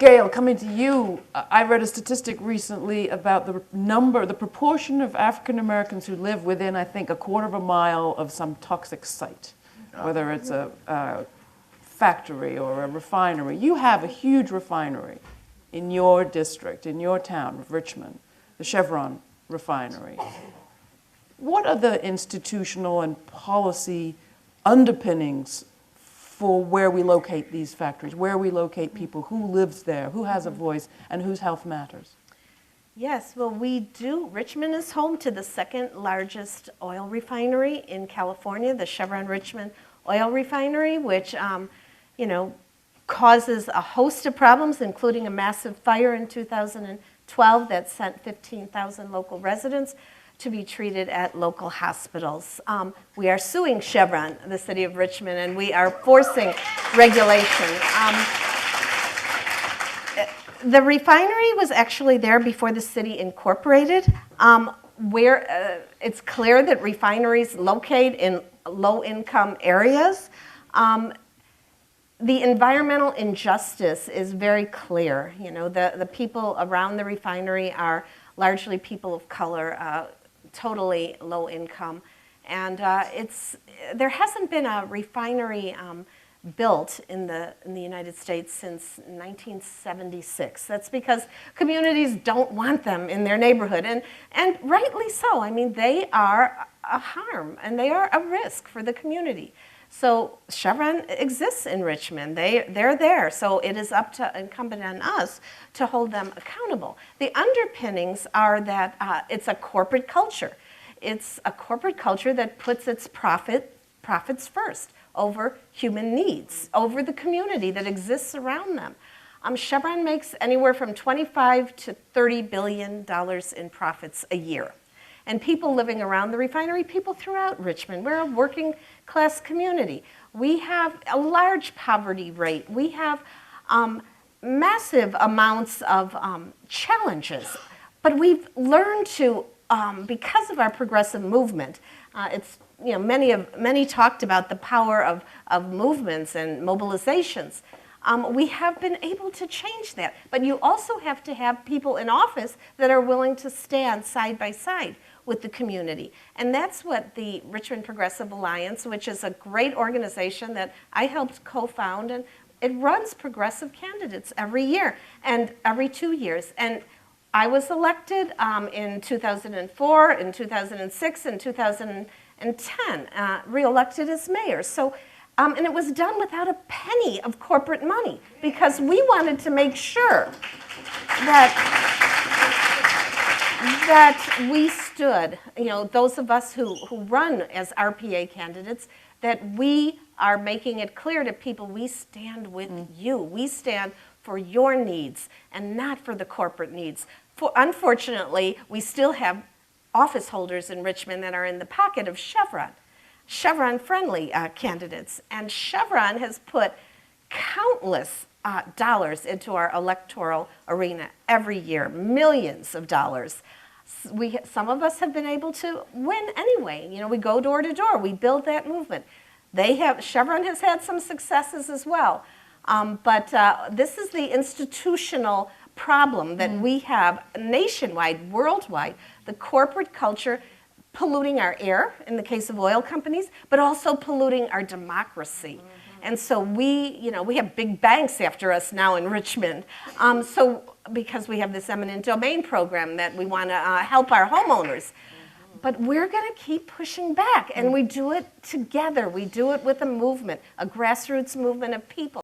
Gayle, coming to you, I read a statistic recently about the proportion of African Americans who live within, I think, a quarter of a mile of some toxic site, whether it's a factory or a refinery. You have a huge refinery in your district, in your town of Richmond, the Chevron refinery. What are the institutional and policy underpinnings for where we locate these factories, where we locate people, who lives there, who has a voice, and whose health matters? Yes, well, we do. Richmond is home to the second largest oil refinery in California, the Chevron Richmond oil refinery, which causes a host of problems, including a massive fire in 2012 that sent 15,000 local residents to be treated at local hospitals. We are suing Chevron, the city of Richmond, and we are forcing regulation. The refinery was actually there before the city incorporated, where it's clear that refineries locate in low-income areas. The environmental injustice is very clear. You know, the people around the refinery are largely people of color, totally low income, and there hasn't been a refinery built in the United States since 1976. That's because communities don't want them in their neighborhood, and rightly so. I mean, they are a harm and they are a risk for the community. So Chevron exists in Richmond. They're there. So it is incumbent on us to hold them accountable. The underpinnings are that it's a corporate culture. It's a corporate culture that puts its profits first over human needs, over the community that exists around them. Chevron makes anywhere from $25 to $30 billion in profits a year. And people living around the refinery, people throughout Richmond, we're a working class community. We have a large poverty rate. We have massive amounts of challenges. But we've learned to, because of our progressive movement, many talked about the power of movements and mobilizations. We have been able to change that. But you also have to have people in office that are willing to stand side by side with the community. And that's what the Richmond Progressive Alliance, which is a great organization that I helped co-found, and it runs progressive candidates every year and every 2 years. And I was elected in 2004, in 2006, and 2010, re-elected as mayor. So, and it was done without a penny of corporate money because we wanted to make sure that we stood, those of us who run as RPA candidates, that we are making it clear to people we stand with you. We stand for your needs and not for the corporate needs. Unfortunately, we still have office holders in Richmond that are in the pocket of Chevron-friendly candidates. And Chevron has put countless dollars into our electoral arena every year, millions of dollars. Some of us have been able to win anyway. We go door to door. We build that movement. Chevron has had some successes as well. But this is the institutional problem that we have nationwide, worldwide, the corporate culture polluting our air in the case of oil companies, but also polluting our democracy. And so we have big banks after us now in Richmond. Because we have this eminent domain program that we want to help our homeowners. But we're going to keep pushing back, and we do it together. We do it with a movement, a grassroots movement of people.